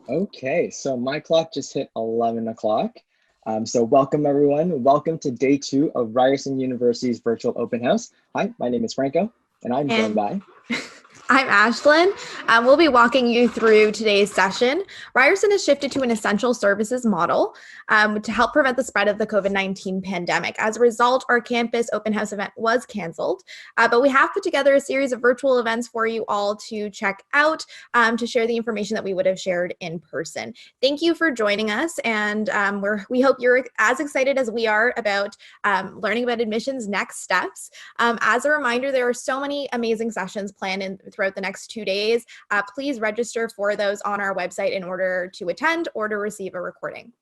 Okay, so my clock just hit 11 o'clock. So welcome everyone. Welcome to day 2 of Ryerson University's virtual open house. Hi, my name is Franco, and I'm joined And by. I'm Ashlyn. We'll be walking you through today's session. Ryerson has shifted to an essential services model to help prevent the spread of the COVID-19 pandemic. As a result, our campus open house event was canceled, but we have put together a series of virtual events for you all to check out to share the information that we would have shared in person. Thank you for joining us, and we hope you're as excited as we are about learning about admissions next steps. As a reminder, there are so many amazing sessions planned throughout the next 2 days. Please register for those on our website in order to attend or to receive a recording.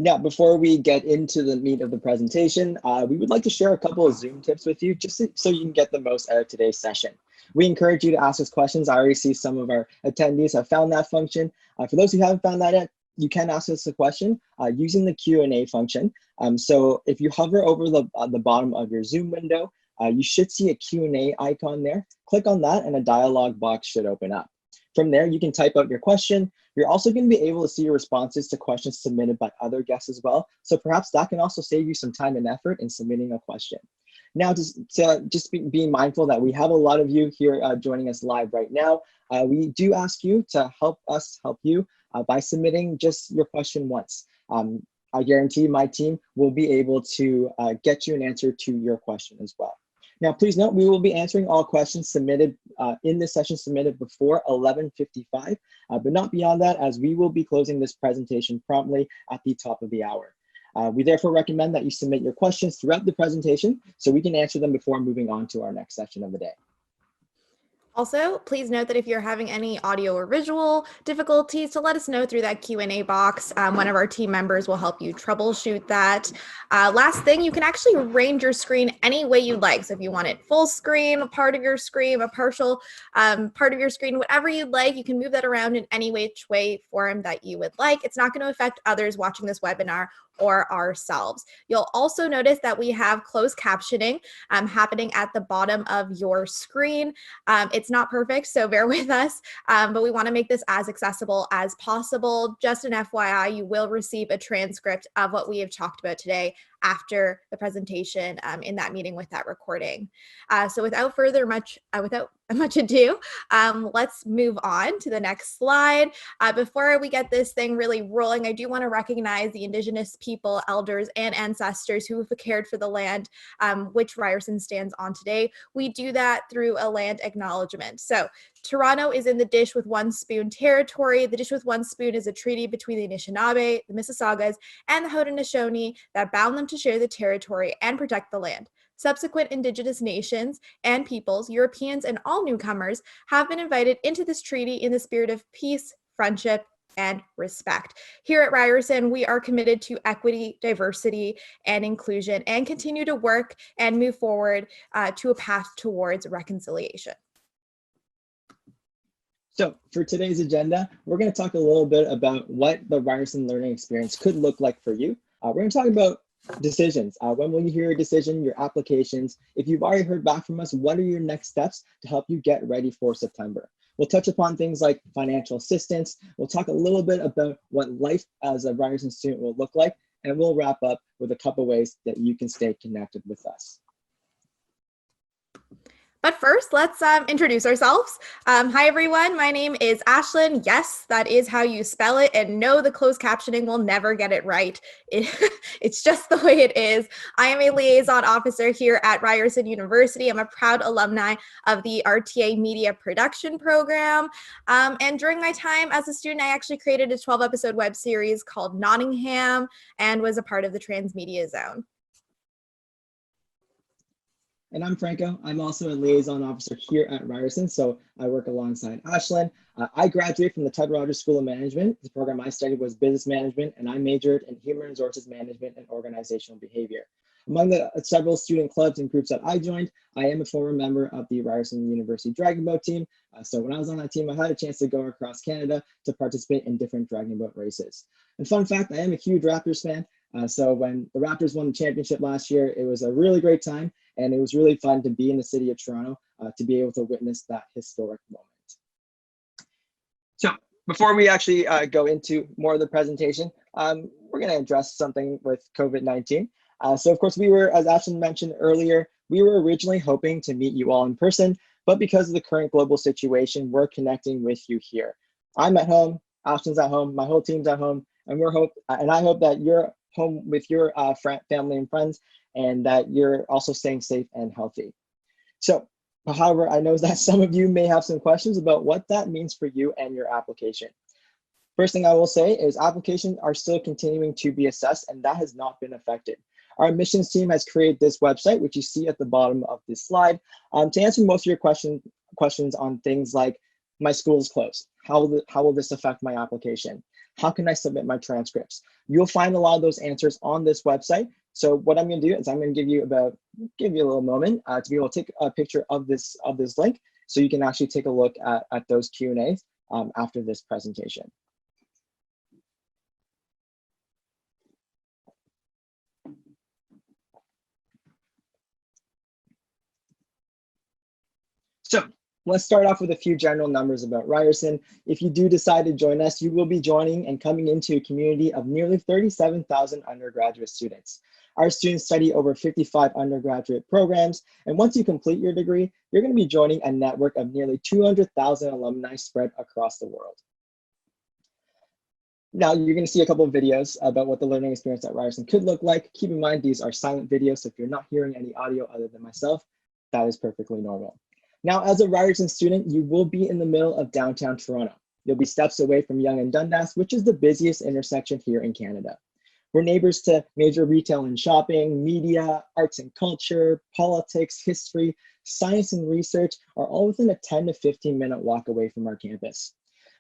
Now, before we get into the meat of the presentation, we would like to share a couple of Zoom tips with you just so you can get the most out of today's session. We encourage you to ask us questions. I already see some of our attendees have found that function. For those who haven't found that yet, you can ask us a question using the Q&A function. So if you hover over the bottom of your Zoom window, you should see a Q&A icon there. Click on that and a dialog box should open up. From there, you can type out your question. You're also going to be able to see your responses to questions submitted by other guests as well. So perhaps that can also save you some time and effort in submitting a question. Now, just be mindful that we have a lot of you here joining us live right now. We do ask you to help us help you by submitting just your question once. I guarantee my team will be able to get you an answer to your question as well. Now, please note, we will be answering all questions submitted in this session submitted before 11:55, but not beyond that, as we will be closing this presentation promptly at the top of the hour. We therefore recommend that you submit your questions throughout the presentation so we can answer them before moving on to our next session of the day. Also, please note that if you're having any audio or visual difficulties, to let us know through that Q&A box. One of our team members will help you troubleshoot that. Last thing, you can actually arrange your screen any way you'd like. So if you want it full screen, a part of your screen, a partial part of your screen, whatever you'd like, you can move that around in any which way form that you would like. It's not going to affect others watching this webinar or ourselves. You'll also notice that we have closed captioning happening at the bottom of your screen. It's not perfect, so bear with us, but we want to make this as accessible as possible. Just an FYI, you will receive a transcript of what we have talked about today after the presentation in that meeting with that recording. So without much ado, let's move on to the next slide. Before we get this thing really rolling, I do want to recognize the Indigenous people, elders, and ancestors who have cared for the land which Ryerson stands on today. We do that through a land acknowledgement. So Toronto is in the Dish with One Spoon territory. The Dish with One Spoon is a treaty between the Anishinaabe, the Mississaugas, and the Haudenosaunee that bound them to share the territory and protect the land. Subsequent Indigenous nations and peoples, Europeans, and all newcomers have been invited into this treaty in the spirit of peace, friendship, and respect. Here at Ryerson, we are committed to equity, diversity, and inclusion, and continue to work and move forward to a path towards reconciliation. So for today's agenda, we're going to talk a little bit about what the Ryerson learning experience could look like for you. We're going to talk about decisions. When you hear a decision, your applications, if you've already heard back from us, what are your next steps to help you get ready for September? We'll touch upon things like financial assistance. We'll talk a little bit about what life as a Ryerson student will look like, and we'll wrap up with a couple ways that you can stay connected with us. But first, let's introduce ourselves. Hi, everyone. My name is Ashlyn. Yes, that is how you spell it. And no, the closed captioning will never get it right. It's just the way it is. I am a liaison officer here at Ryerson University. I'm a proud alumni of the RTA Media Production Program. And during my time as a student, I actually created a 12-episode web series called Nottingham and was a part of the Transmedia Zone. And I'm Franco. I'm also a liaison officer here at Ryerson, so I work alongside Ashlyn. I graduated from the Ted Rogers School of Management. The program I studied was business management, and I majored in human resources management and organizational behavior. Among the several student clubs and groups that I joined, I am a former member of the Ryerson University Dragon Boat team. So when I was on that team, I had a chance to go across Canada to participate in different Dragon Boat races. And fun fact, I am a huge Raptors fan. So when the Raptors won the championship last year, it was a really great time. And it was really fun to be in the city of Toronto to be able to witness that historic moment. So Before we actually go into more of the presentation, we're going to address something with COVID-19. So of course, we were, as Ashton mentioned earlier, we were originally hoping to meet you all in person, but because of the current global situation, we're connecting with you here. I'm at home, Ashton's at home, my whole team's at home, and I hope that you're home with your family and friends, and that you're also staying safe and healthy. So, however, I know that some of you may have some questions about what that means for you and your application. First thing I will say is applications are still continuing to be assessed, and that has not been affected. Our admissions team has created this website, which you see at the bottom of this slide, to answer most of your questions on things like, my school is closed. How will this affect my application? How can I submit my transcripts? You'll find a lot of those answers on this website. So what I'm going to do is I'm going to give you a little moment to be able to take a picture of this link, so you can actually take a look at those Q&As after this presentation. So let's start off with a few general numbers about Ryerson. If you do decide to join us, you will be joining and coming into a community of nearly 37,000 undergraduate students. Our students study over 55 undergraduate programs, and once you complete your degree, you're going to be joining a network of nearly 200,000 alumni spread across the world. Now you're going to see a couple of videos about what the learning experience at Ryerson could look like. Keep in mind, these are silent videos, so if you're not hearing any audio other than myself, that is perfectly normal. Now, as a Ryerson student, you will be in the middle of downtown Toronto. You'll be steps away from Yonge and Dundas, which is the busiest intersection here in Canada. We're neighbors to major retail and shopping, media, arts and culture, politics, history, science and research are all within a 10 to 15-minute walk away from our campus.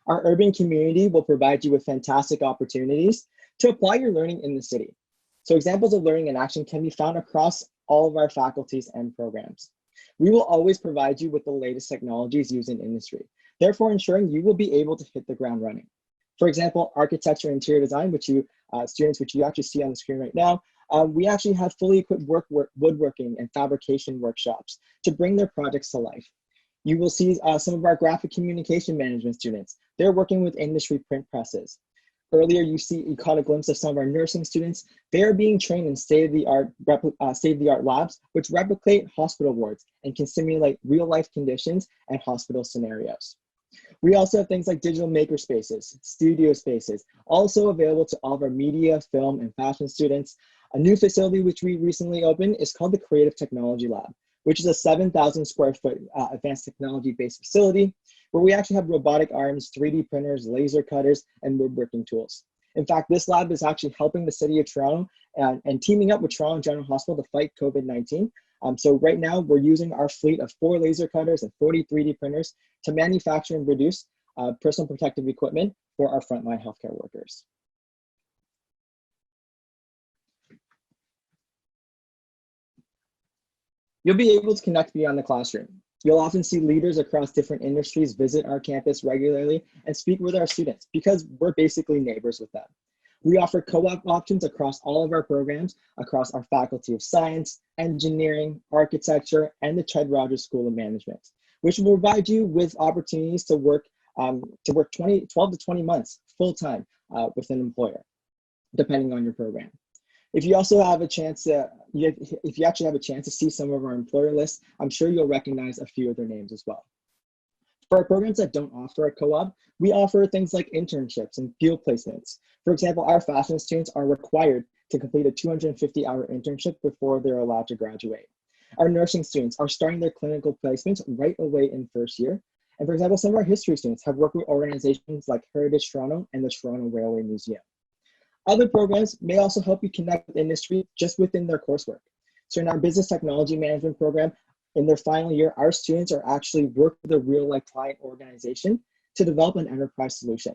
Our urban community will provide you with fantastic opportunities to apply your learning in the city. So examples of learning in action can be found across all of our faculties and programs. We will always provide you with the latest technologies used in industry, therefore ensuring you will be able to hit the ground running. For example, architecture and interior design, which you students, which you actually see on the screen right now, we actually have fully equipped woodworking and fabrication workshops to bring their projects to life. You will see some of our graphic communication management students. They're working with industry print presses. Earlier, you caught a glimpse of some of our nursing students. They are being trained in state-of-the-art labs, which replicate hospital wards and can simulate real-life conditions and hospital scenarios. We also have things like digital maker spaces, studio spaces, also available to all of our media, film, and fashion students. A new facility which we recently opened is called the Creative Technology Lab, which is a 7,000 square foot advanced technology-based facility where we actually have robotic arms, 3D printers, laser cutters, and woodworking tools. In fact, this lab is actually helping the city of Toronto and teaming up with Toronto General Hospital to fight COVID-19. So right now, we're using our fleet of 4 laser cutters and 40 3D printers to manufacture and produce personal protective equipment for our frontline healthcare workers. You'll be able to connect beyond the classroom. You'll often see leaders across different industries visit our campus regularly and speak with our students because we're basically neighbors with them. We offer co-op options across all of our programs, across our Faculty of Science, Engineering, Architecture, and the Ted Rogers School of Management, which will provide you with opportunities to work 12 to 20 months full-time with an employer, depending on your program. If you also have a chance to, if you actually have a chance to see some of our employer lists, I'm sure you'll recognize a few of their names as well. For our programs that don't offer a co-op, we offer things like internships and field placements. For example, our fashion students are required to complete a 250-hour internship before they're allowed to graduate. Our nursing students are starting their clinical placements right away in first year. And for example, some of our history students have worked with organizations like Heritage Toronto and the Toronto Railway Museum. Other programs may also help you connect with industry just within their coursework. So in our business technology management program, in their final year, our students are actually working with a real-life client organization to develop an enterprise solution.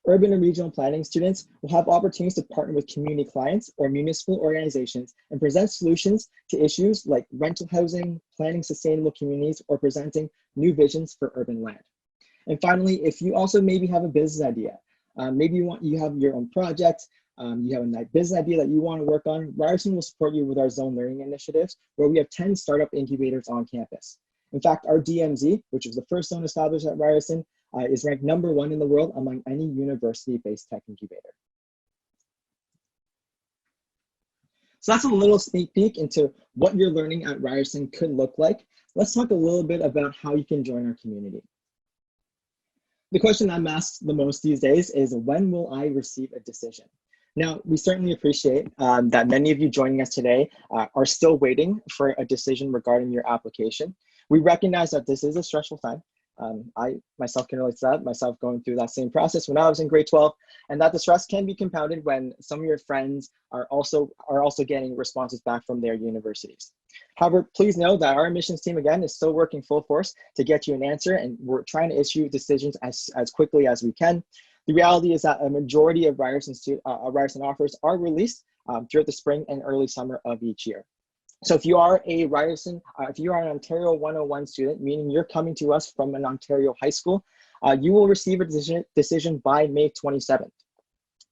Urban and regional planning students will have opportunities to partner with community clients or municipal organizations and present solutions to issues like rental housing, planning sustainable communities, or presenting new visions for urban land. And finally, if you also maybe have a business idea, maybe you have your own project, you have a business idea that you want to work on, Ryerson will support you with our Zone Learning initiatives, where we have 10 startup incubators on campus. In fact, our DMZ, which was the first zone established at Ryerson, is ranked #1 in the world among any university-based tech incubator. So that's a little sneak peek into what your learning at Ryerson could look like. Let's talk a little bit about how you can join our community. The question I'm asked the most these days is, when will I receive a decision? Now, we certainly appreciate that many of you joining us today are still waiting for a decision regarding your application. We recognize that this is a stressful time. I myself can relate to that, myself going through that same process when I was in grade 12, and that the stress can be compounded when some of your friends are also getting responses back from their universities. However, please know that our admissions team, again, is still working full force to get you an answer, and we're trying to issue decisions as quickly as we can. The reality is that a majority of Ryerson offers are released throughout the spring and early summer of each year. So if you are a Ryerson, if you are an Ontario 101 student, meaning you're coming to us from an Ontario high school, you will receive a decision by May 27th.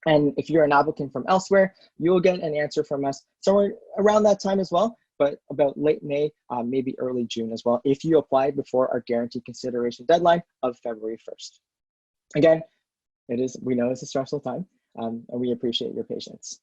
And if you're an applicant from elsewhere, you will get an answer from us somewhere around that time as well, but about late May, maybe early June as well, if you applied before our guaranteed consideration deadline of February 1st. Again, we know it's a stressful time, and we appreciate your patience.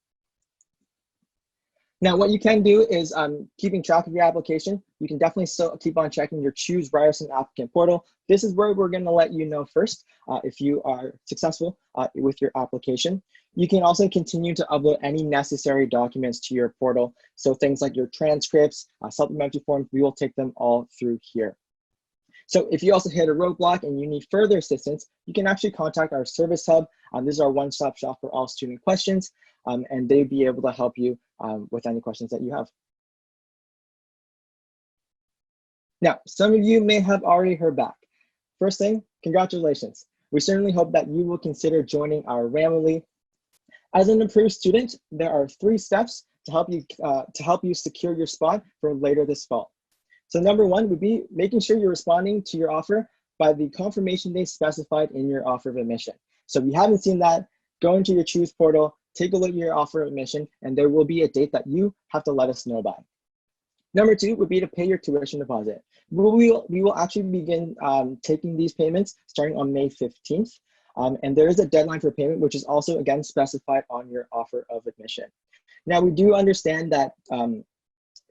Now, what you can do is keeping track of your application. You can definitely still keep on checking your Choose Ryerson applicant portal. This is where we're going to let you know first if you are successful with your application. You can also continue to upload any necessary documents to your portal. So things like your transcripts, supplementary forms, we will take them all through here. So if you also hit a roadblock and you need further assistance, you can actually contact our service hub. This is our one-stop shop for all student questions, and they'd be able to help you with any questions that you have. Now, some of you may have already heard back. First thing, congratulations. We certainly hope that you will consider joining our family. As an approved student, there are 3 steps to help you secure your spot for later this fall. So #1 would be making sure you're responding to your offer by the confirmation date specified in your offer of admission. So if you haven't seen that, go into your Choose portal, take a look at your offer of admission, and there will be a date that you have to let us know by. #2 would be to pay your tuition deposit. We will actually begin taking these payments starting on May 15th. And there is a deadline for payment, which is also, again, specified on your offer of admission. Now, we do understand that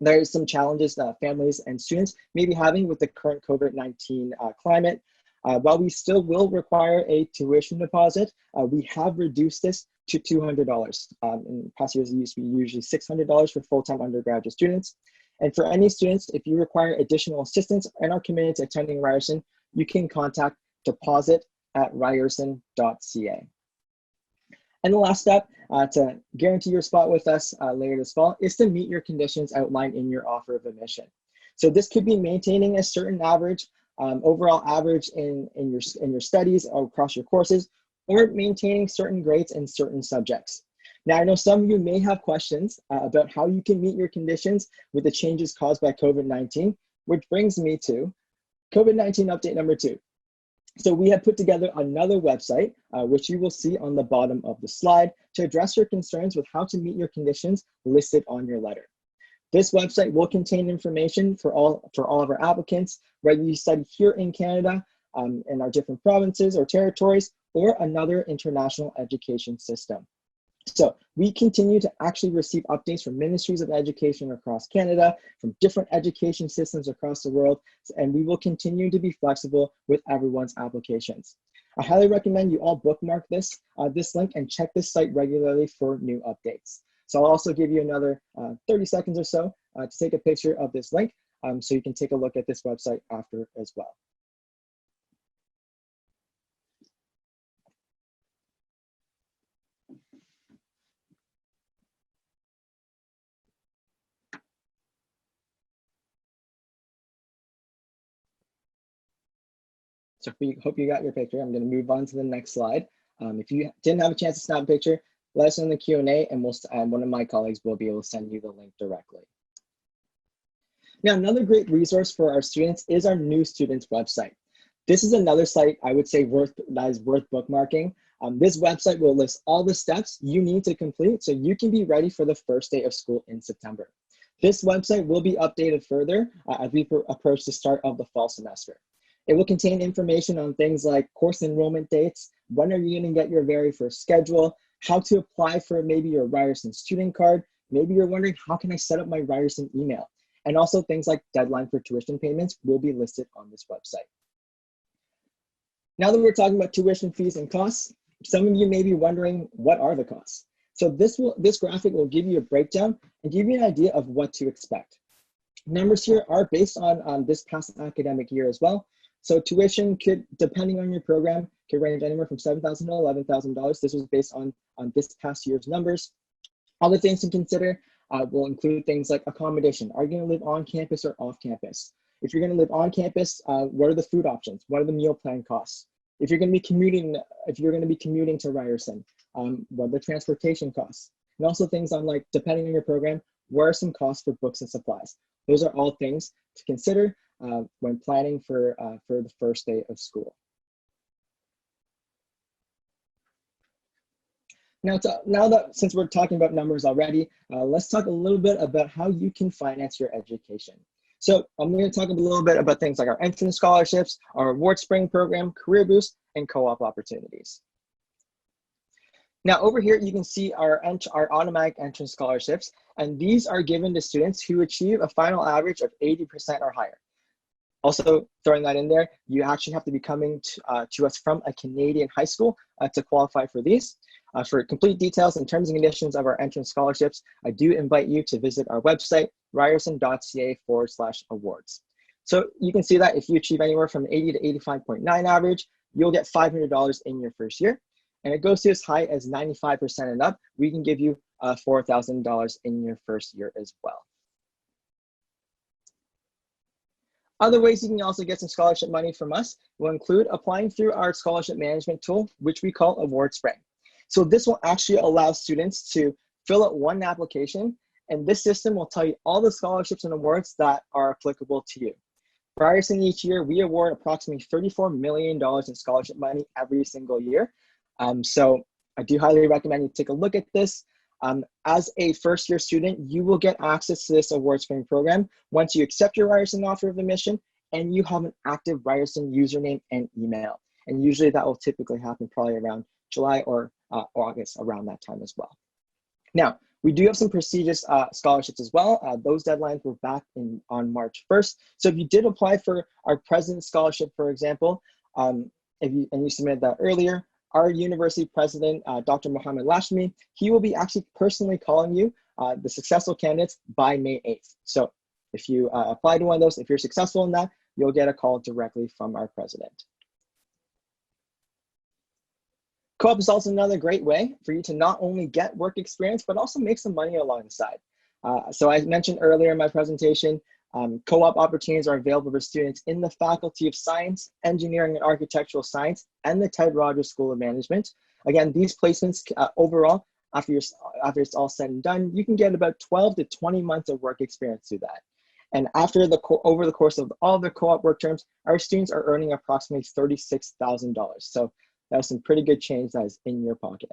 there is some challenges that families and students may be having with the current COVID-19 climate. While we still will require a tuition deposit, we have reduced this to $200. In past years, it used to be usually $600 for full-time undergraduate students. And for any students, if you require additional assistance and are committed to attending Ryerson, you can contact deposit@ryerson.ca. And the last step to guarantee your spot with us later this fall is to meet your conditions outlined in your offer of admission. So this could be maintaining a certain average, overall average in your studies or across your courses, or maintaining certain grades in certain subjects. Now, I know some of you may have questions about how you can meet your conditions with the changes caused by COVID-19, which brings me to COVID-19 update #2. So we have put together another website, which you will see on the bottom of the slide, to address your concerns with how to meet your conditions listed on your letter. This website will contain information for all of our applicants, whether you study here in Canada, in our different provinces or territories, or another international education system. So we continue to actually receive updates from ministries of education across Canada, from different education systems across the world, and we will continue to be flexible with everyone's applications. I highly recommend you all bookmark this link and check this site regularly for new updates. So I'll also give you another 30 seconds or so to take a picture of this link so you can take a look at this website after as well. So we hope you got your picture. I'm going to move on to the next slide. If you didn't have a chance to snap a picture, let us know in the Q&A, and one of my colleagues will be able to send you the link directly. Now, another great resource for our students is our new students website. This is another site I would say that is worth bookmarking. This website will list all the steps you need to complete so you can be ready for the first day of school in September. This website will be updated further as we approach the start of the fall semester. It will contain information on things like course enrollment dates, when are you going to get your very first schedule, how to apply for maybe your Ryerson student card. Maybe you're wondering, how can I set up my Ryerson email? And also things like deadline for tuition payments will be listed on this website. Now that we're talking about tuition fees and costs, some of you may be wondering, what are the costs? So this graphic will give you a breakdown and give you an idea of what to expect. Numbers here are based on this past academic year as well. So tuition could, depending on your program, could range anywhere from $7,000 to $11,000. This was based on this past year's numbers. Other things to consider will include things like accommodation. Are you going to live on campus or off campus? If you're going to live on campus, what are the food options? What are the meal plan costs? If you're going to be commuting to Ryerson, what are the transportation costs? And also things on, like, depending on your program, where are some costs for books and supplies? Those are all things to consider when planning for the first day of school. Now that since we're talking about numbers already, let's talk a little bit about how you can finance your education. So I'm going to talk a little bit about things like our entrance scholarships, our award spring program, career boost, and co-op opportunities. Now over here, you can see our automatic entrance scholarships, and these are given to students who achieve a final average of 80% or higher. Also, throwing that in there, you actually have to be coming to us from a Canadian high school to qualify for these. For complete details and terms and conditions of our entrance scholarships, I do invite you to visit our website, ryerson.ca/awards. So you can see that if you achieve anywhere from 80 to 85.9 average, you'll get $500 in your first year. And it goes to as high as 95% and up. We can give you $4,000 in your first year as well. Other ways you can also get some scholarship money from us will include applying through our scholarship management tool, which we call Award Spring. So this will actually allow students to fill out one application, and this system will tell you all the scholarships and awards that are applicable to you. For Ryerson, each year, we award approximately $34 million in scholarship money every single year. So I do highly recommend you take a look at this. As a first-year student, you will get access to this award spring program once you accept your Ryerson offer of admission and you have an active Ryerson username and email. And usually that will typically happen probably around July or August, around that time as well. Now, we do have some prestigious scholarships as well. Those deadlines were back on March 1st. So if you did apply for our President's Scholarship, for example, and you submitted that earlier, our university president, Dr. Mohammed Lashmi, he will be actually personally calling you the successful candidates by May 8th. So if you apply to one of those, if you're successful in that, you'll get a call directly from our president. Co-op is also another great way for you to not only get work experience, but also make some money alongside. So I mentioned earlier in my presentation, co-op opportunities are available for students in the Faculty of Science, Engineering and Architectural Science, and the Ted Rogers School of Management. Again, these placements overall, after it's all said and done, you can get about 12 to 20 months of work experience through that. And over the course of all the co-op work terms, our students are earning approximately $36,000. So that's some pretty good change that is in your pocket.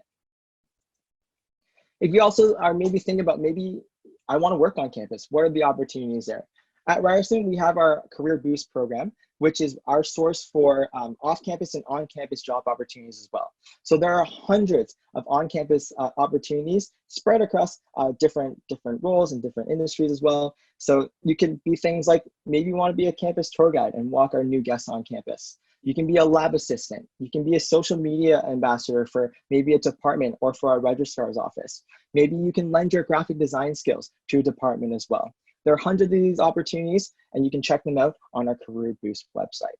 If you also are maybe thinking about, maybe I want to work on campus, what are the opportunities there? At Ryerson, we have our Career Boost program, which is our source for off-campus and on-campus job opportunities as well. So there are hundreds of on-campus opportunities spread across different roles and different industries as well. So you can be things like, maybe you want to be a campus tour guide and walk our new guests on campus. You can be a lab assistant. You can be a social media ambassador for maybe a department or for our registrar's office. Maybe you can lend your graphic design skills to a department as well. There are hundreds of these opportunities, and you can check them out on our Career Boost website.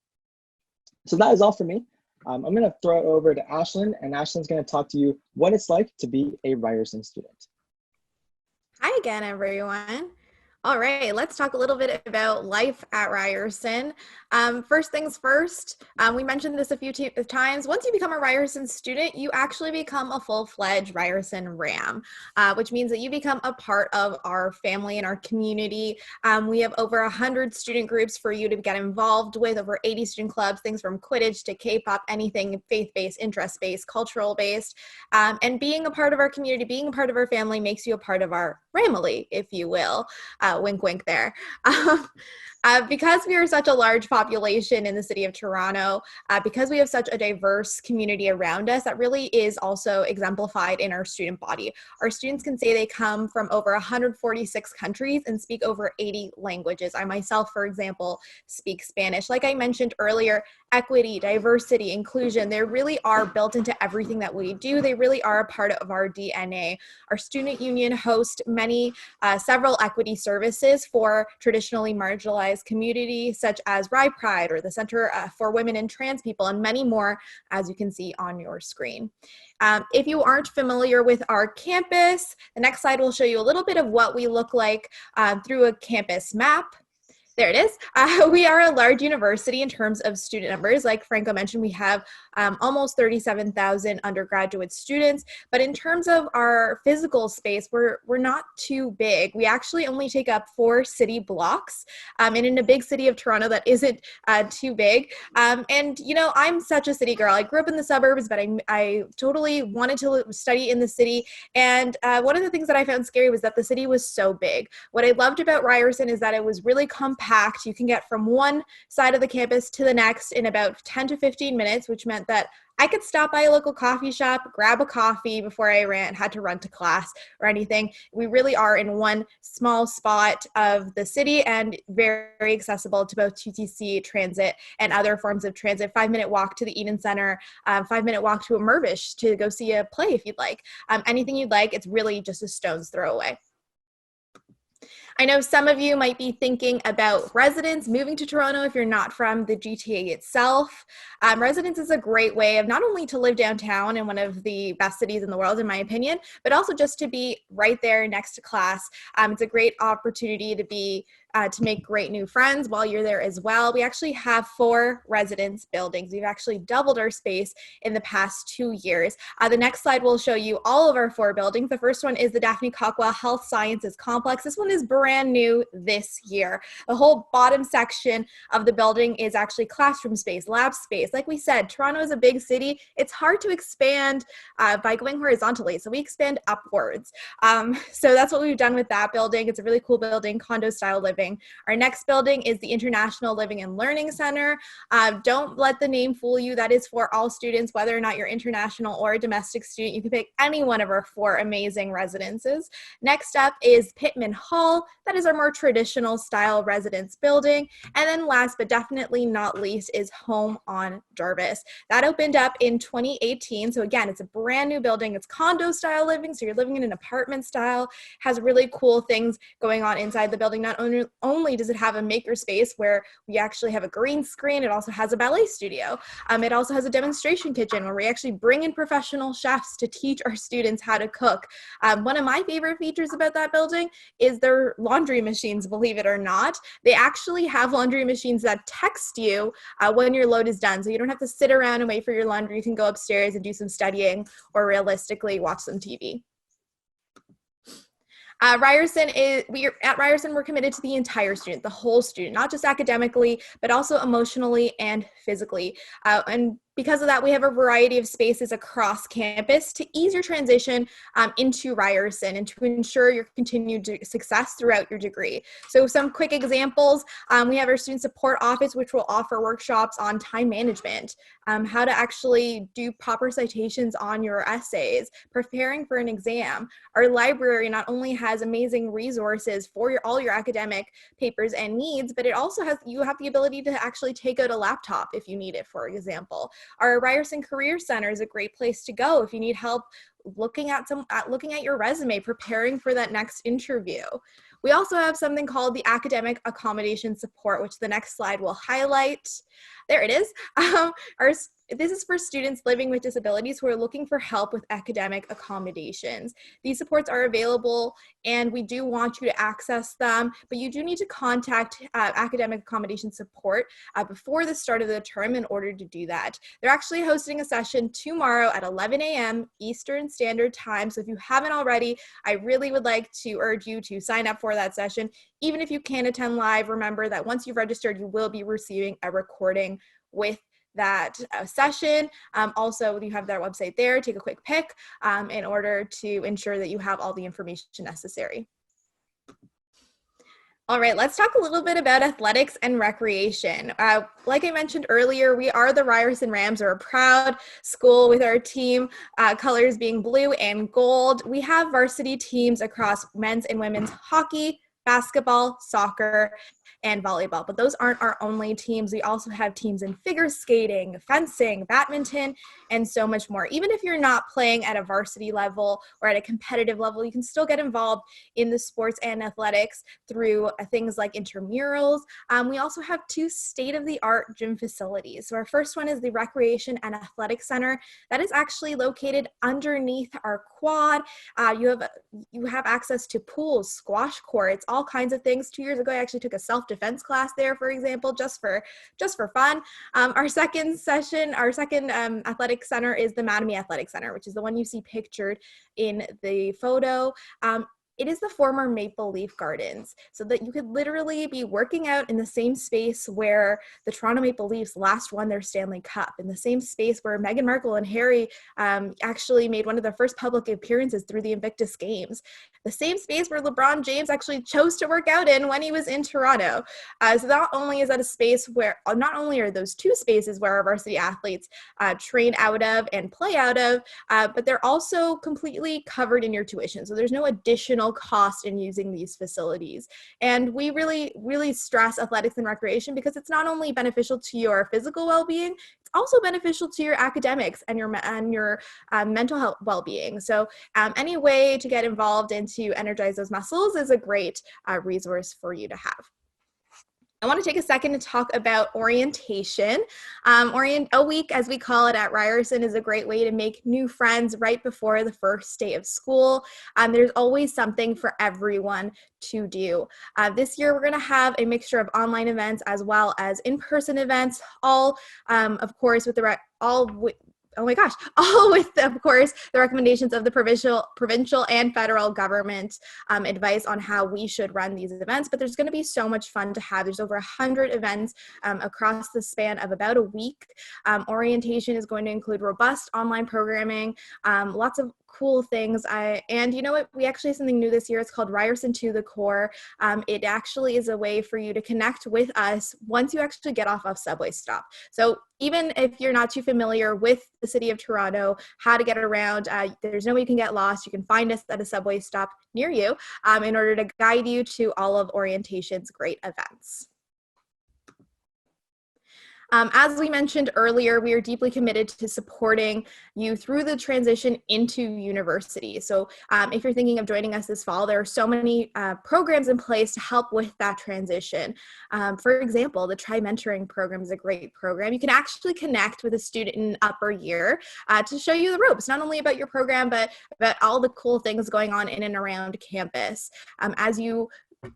So that is all for me. I'm going to throw it over to Ashlyn, and Ashlyn's going to talk to you what it's like to be a Ryerson student. Hi again, everyone. All right, let's talk a little bit about life at Ryerson. First things first, we mentioned this a few times. Once you become a Ryerson student, you actually become a full-fledged Ryerson RAM, which means that you become a part of our family and our community. We have over 100 student groups for you to get involved with, over 80 student clubs, things from Quidditch to K-pop, anything faith-based, interest-based, cultural-based. And being a part of our community, being a part of our family makes you a part of our family, if you will. Wink, wink there. Because we are such a large population in the city of Toronto, because we have such a diverse community around us, that really is also exemplified in our student body. Our students can say they come from over 146 countries and speak over 80 languages. I myself, for example, speak Spanish. Like I mentioned earlier, equity, diversity, inclusion, they really are built into everything that we do. They really are a part of our DNA. Our student union hosts several equity services for traditionally marginalized communities, such as Rye Pride or the Center for Women and Trans People, and many more, as you can see on your screen. If you aren't familiar with our campus, the next slide will show you a little bit of what we look like through a campus map. There it is. We are a large university in terms of student numbers. Like Franco mentioned, we have almost 37,000 undergraduate students. But in terms of our physical space, we're not too big. We actually only take up 4 city blocks. And in a big city of Toronto, that isn't too big. And, you know, I'm such a city girl. I grew up in the suburbs, but I totally wanted to study in the city. And one of the things that I found scary was that the city was so big. What I loved about Ryerson is that it was really compact. You can get from one side of the campus to the next in about 10 to 15 minutes, which meant that I could stop by a local coffee shop, grab a coffee before I had to run to class or anything. We really are in one small spot of the city and very, very accessible to both TTC transit and other forms of transit. 5-minute walk to the Eden Center, 5-minute walk to a Mirvish to go see a play if you'd like. Anything you'd like, it's really just a stone's throw away. I know some of you might be thinking about residence, moving to Toronto if you're not from the GTA itself. Residence is a great way of not only to live downtown in one of the best cities in the world, in my opinion, but also just to be right there next to class. It's a great opportunity to make great new friends while you're there as well. We actually have 4 residence buildings. We've actually doubled our space in the past 2 years. The next slide will show you all of our 4 buildings. The first one is the Daphne Cockwell Health Sciences Complex. This one is brand new this year. The whole bottom section of the building is actually classroom space, lab space. Like we said, Toronto is a big city. It's hard to expand by going horizontally, so we expand upwards. So that's what we've done with that building. It's a really cool building, condo style living. Our next building is the International Living and Learning Center. Don't let the name fool you. That is for all students, whether or not you're international or a domestic student. You can pick any one of our 4 amazing residences. Next up is Pittman Hall. That is our more traditional style residence building. And then last but definitely not least is Home on Jarvis. That opened up in 2018. So again, it's a brand new building. It's condo style living. So you're living in an apartment style, has really cool things going on inside the building. Not only does it have a maker space where we actually have a green screen, it also has a ballet studio. It also has a demonstration kitchen where we actually bring in professional chefs to teach our students how to cook. One of my favorite features about that building is their laundry machines, believe it or not. They actually have laundry machines that text you when your load is done. So you don't have to sit around and wait for your laundry. You can go upstairs and do some studying or realistically watch some TV. At Ryerson, we're committed to the entire student, the whole student, not just academically, but also emotionally and physically. And because of that, we have a variety of spaces across campus to ease your transition into Ryerson and to ensure your continued success throughout your degree. So some quick examples, we have our student support office, which will offer workshops on time management, how to actually do proper citations on your essays, preparing for an exam. Our library not only has amazing resources for all your academic papers and needs, but it also you have the ability to actually take out a laptop if you need it, for example. Our Ryerson Career Center is a great place to go if you need help looking at your resume, preparing for that next interview. We also have something called the Academic Accommodation Support, which the next slide will highlight. There it is. This is for students living with disabilities who are looking for help with academic accommodations. These supports are available and we do want you to access them, but you do need to contact academic accommodation support before the start of the term in order to do that. They're actually hosting a session tomorrow at 11 a.m. Eastern Standard Time. So if you haven't already, I really would like to urge you to sign up for that session. Even if you can't attend live, remember that once you've registered, you will be receiving a recording with that session. Also, you have their website there. Take a quick pic in order to ensure that you have all the information necessary. All right, let's talk a little bit about athletics and recreation. Like I mentioned earlier, we are the Ryerson Rams. We're a proud school with our team colors being blue and gold. We have varsity teams across men's and women's hockey, basketball, soccer, and volleyball. But those aren't our only teams. We also have teams in figure skating, fencing, badminton, and so much more. Even if you're not playing at a varsity level or at a competitive level, you can still get involved in the sports and athletics through things like intramurals. We also have two state-of-the-art gym facilities. So our first one is the Recreation and Athletic Center. That is actually located underneath our quad. You have access to pools, squash courts, all kinds of things. 2 years ago, I actually took a self-defense class there, for example, just for fun. Our second athletic center is the Mattamy Athletic Center, which is the one you see pictured in the photo. It is the former Maple Leaf Gardens, so that you could literally be working out in the same space where the Toronto Maple Leafs last won their Stanley Cup, in the same space where Meghan Markle and Harry actually made one of their first public appearances through the Invictus Games, the same space where LeBron James actually chose to work out in when he was in Toronto. So not only is that a space where, not only are those two spaces where our varsity athletes train out of and play out of, but they're also completely covered in your tuition. So there's no additional cost in using these facilities. And we really, really stress athletics and recreation because it's not only beneficial to your physical well-being, it's also beneficial to your academics and your mental health well-being. So any way to get involved and to energize those muscles is a great resource for you to have. I want to take a second to talk about orientation. A week, as we call it at Ryerson, is a great way to make new friends right before the first day of school. There's always something for everyone to do. This year, we're going to have a mixture of online events as well as in-person events, all, of course, with all with, of course, the recommendations of the provincial and federal government advice on how we should run these events. But there's going to be so much fun to have. There's over 100 events across the span of about a week. Orientation is going to include robust online programming, lots of cool things. And you know what? We actually have something new this year. It's called Ryerson to the Core. It actually is a way for you to connect with us once you actually get off of subway stop. So even if you're not too familiar with the city of Toronto, how to get around, there's no way you can get lost. You can find us at a subway stop near you in order to guide you to all of orientation's great events. As we mentioned earlier, we are deeply committed to supporting you through the transition into university. So if you're thinking of joining us this fall, there are so many programs in place to help with that transition. For example, the Tri-Mentoring program is a great program. You can actually connect with a student in upper year to show you the ropes, not only about your program, but about all the cool things going on in and around campus.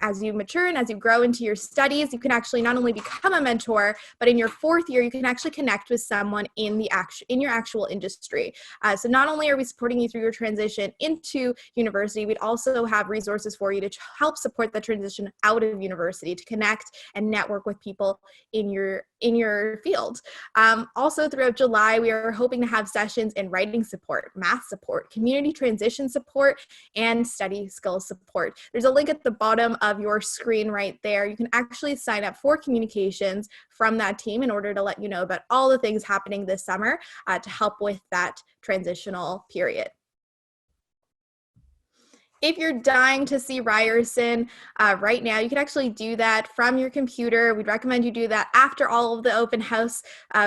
As you mature and as you grow into your studies, you can actually not only become a mentor, but in your fourth year, you can actually connect with someone in your actual industry. So not only are we supporting you through your transition into university, we'd also have resources for you to help support the transition out of university, to connect and network with people in your field. Also throughout July, we are hoping to have sessions in writing support, math support, community transition support, and study skills support. There's a link at the bottom of your screen right there. You can actually sign up for communications from that team in order to let you know about all the things happening this summer to help with that transitional period. If you're dying to see Ryerson right now, you can actually do that from your computer. We'd recommend you do that after all of the open house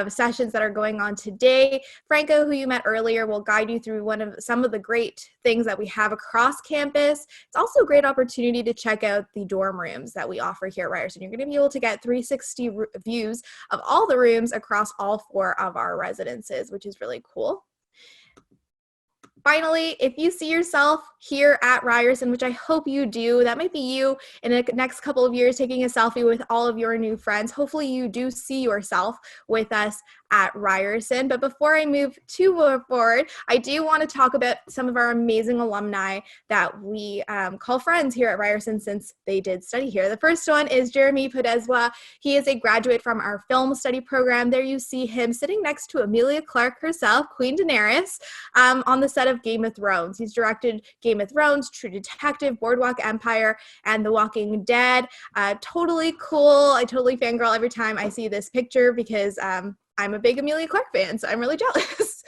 sessions that are going on today. Franco, who you met earlier, will guide you through some of the great things that we have across campus. It's also a great opportunity to check out the dorm rooms that we offer here at Ryerson. You're going to be able to get 360 views of all the rooms across all 4 of our residences, which is really cool. Finally, if you see yourself here at Ryerson, which I hope you do, that might be you in the next couple of years taking a selfie with all of your new friends. Hopefully you do see yourself with us at Ryerson. But before I move too forward, I do want to talk about some of our amazing alumni that we call friends here at Ryerson since they did study here. The first one is Jeremy Podeswa. He is a graduate from our film study program. There you see him sitting next to Emilia Clarke herself, Queen Daenerys, on the set of Game of Thrones. He's directed Game of Thrones, True Detective, Boardwalk Empire, and The Walking Dead. Totally cool. I totally fangirl every time I see this picture because I'm a big Emilia Clarke fan, so I'm really jealous.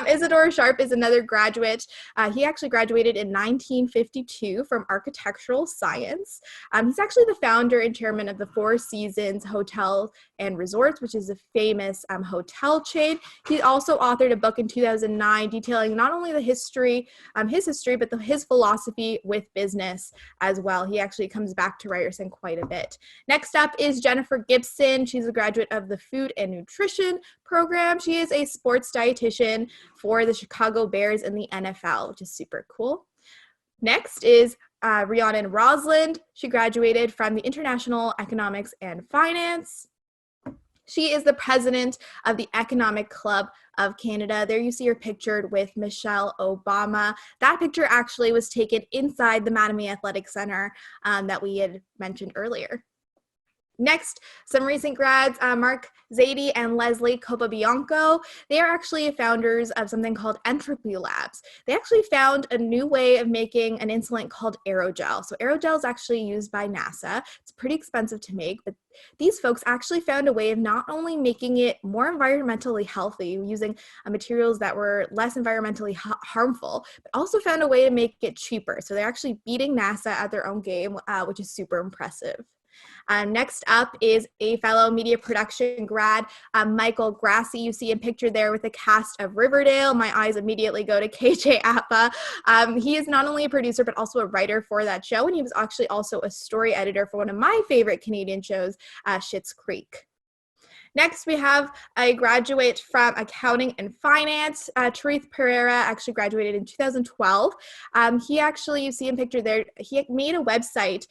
Isidore Sharp is another graduate. He actually graduated in 1952 from architectural science. He's actually the founder and chairman of the Four Seasons Hotel and Resorts, which is a famous hotel chain. He also authored a book in 2009 detailing not only the history, his history, but his philosophy with business as well. He actually comes back to Ryerson quite a bit. Next up is Jennifer Gibson. She's a graduate of the Food and Nutrition program. She is a sports dietitian for the Chicago Bears in the NFL, which is super cool. Next is Rhiannon Rosland. She graduated from the International Economics and Finance. She is the president of the Economic Club of Canada. There you see her pictured with Michelle Obama. That picture actually was taken inside the Mattamy Athletic Center that we had mentioned earlier. Next, some recent grads, Mark Zadie and Leslie Copabianco. They are actually founders of something called Entropy Labs. They actually found a new way of making an insulant called aerogel. So aerogel is actually used by NASA. It's pretty expensive to make, but these folks actually found a way of not only making it more environmentally healthy using materials that were less environmentally harmful, but also found a way to make it cheaper. So they're actually beating NASA at their own game, which is super impressive. Next up is a fellow media production grad, Michael Grassi. You see him pictured there with the cast of Riverdale. My eyes immediately go to KJ Appa. He is not only a producer, but also a writer for that show, and he was actually also a story editor for one of my favorite Canadian shows, Schitt's Creek. Next, we have a graduate from accounting and finance. Tarith Pereira actually graduated in 2012. He actually, you see him pictured there, he made a website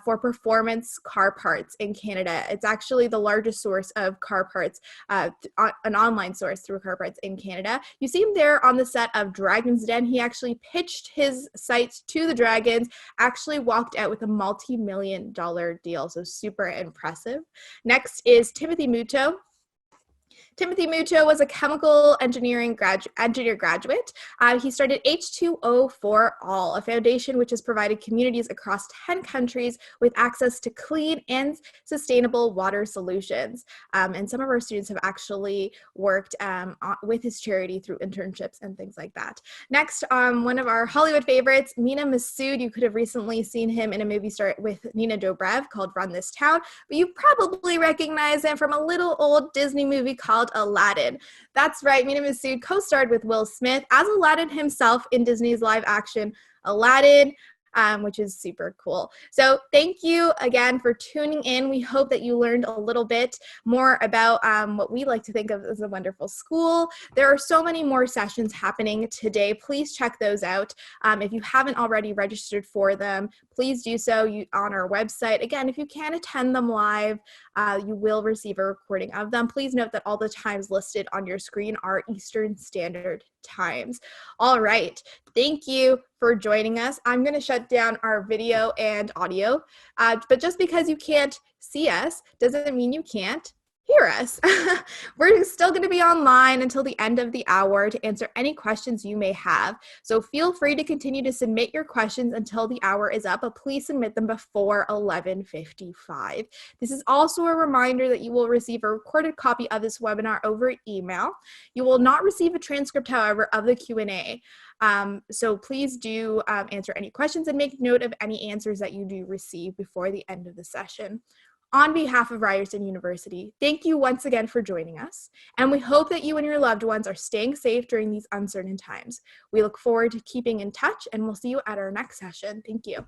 for performance car parts in Canada. It's actually the largest source of car parts, an online source through car parts in Canada. You see him there on the set of Dragon's Den. He actually pitched his site to the Dragons, actually walked out with a multi-million-dollar deal, so super impressive. Next is Timothy Muto. Timothy Muto was a chemical engineer graduate. He started H2O for All, a foundation which has provided communities across 10 countries with access to clean and sustainable water solutions. And some of our students have actually worked with his charity through internships and things like that. Next, one of our Hollywood favorites, Mina Massoud. You could have recently seen him in a movie star with Nina Dobrev called Run This Town, but you probably recognize him from a little old Disney movie called Aladdin. That's right, Mina Massoud co-starred with Will Smith as Aladdin himself in Disney's live action Aladdin, which is super cool. So thank you again for tuning in. We hope that you learned a little bit more about what we like to think of as a wonderful school. There are so many more sessions happening today. Please check those out. If you haven't already registered for them, please do so on our website. Again, if you can't attend them live, you will receive a recording of them. Please note that all the times listed on your screen are Eastern Standard Times. All right. Thank you for joining us. I'm going to shut down our video and audio, but just because you can't see us doesn't mean you can't hear us. We're still going to be online until the end of the hour to answer any questions you may have. So feel free to continue to submit your questions until the hour is up, but please submit them before 11:55. This is also a reminder that you will receive a recorded copy of this webinar over email. You will not receive a transcript, however, of the Q&A. So please do answer any questions and make note of any answers that you do receive before the end of the session. On behalf of Ryerson University, thank you once again for joining us, and we hope that you and your loved ones are staying safe during these uncertain times. We look forward to keeping in touch, and we'll see you at our next session. Thank you.